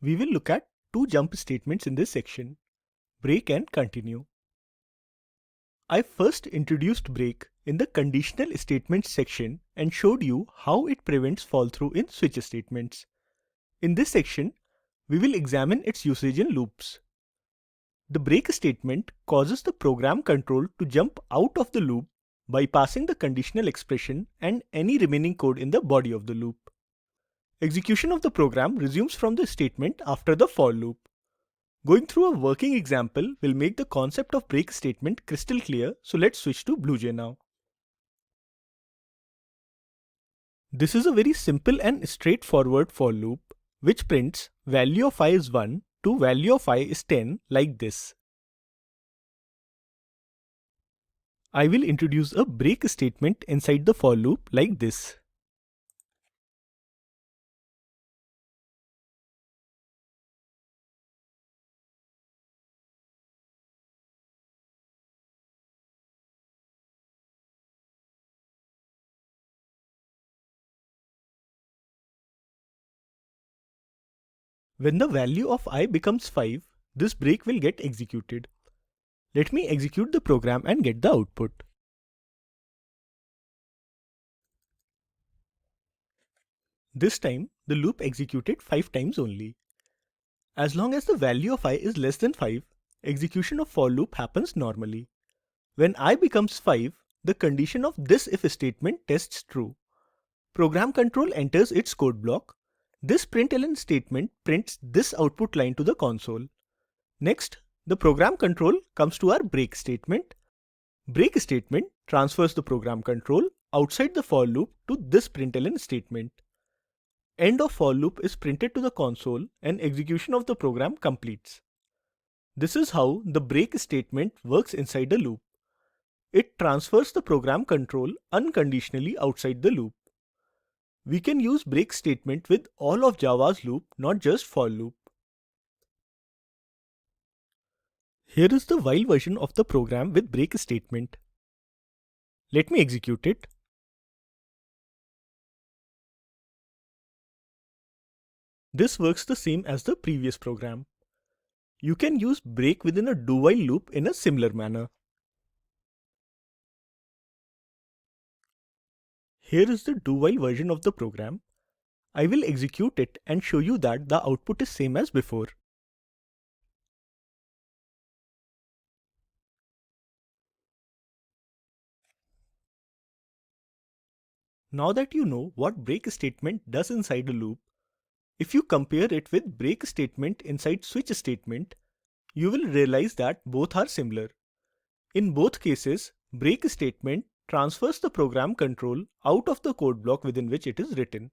We will look at two jump statements in this section, break and continue. I first introduced break in the conditional statements section and showed you how it prevents fall through in switch statements. In this section, we will examine its usage in loops. The break statement causes the program control to jump out of the loop by passing the conditional expression and any remaining code in the body of the loop. Execution of the program resumes from the statement after the for loop. Going through a working example will make the concept of break statement crystal clear, so let's switch to BlueJ now. This is a very simple and straightforward for loop which prints value of I is 1 to value of I is 10 like this. I will introduce a break statement inside the for loop like this. When the value of I becomes 5, this break will get executed. Let me execute the program and get the output. This time, the loop executed 5 times only. As long as the value of I is less than 5, execution of for loop happens normally. When I becomes 5, the condition of this if statement tests true. Program control enters its code block. This println statement prints this output line to the console. Next, the program control comes to our break statement. Break statement transfers the program control outside the for loop to this println statement. End of for loop is printed to the console and execution of the program completes. This is how the break statement works inside a loop. It transfers the program control unconditionally outside the loop. We can use break statement with all of Java's loop, not just for loop. Here is the while version of the program with break statement. Let me execute it. This works the same as the previous program. You can use break within a do-while loop in a similar manner. Here is the do-while version of the program. I will execute it and show you that the output is same as before. Now that you know what break statement does inside a loop, if you compare it with break statement inside switch statement, you will realize that both are similar. In both cases, break statement transfers the program control out of the code block within which it is written.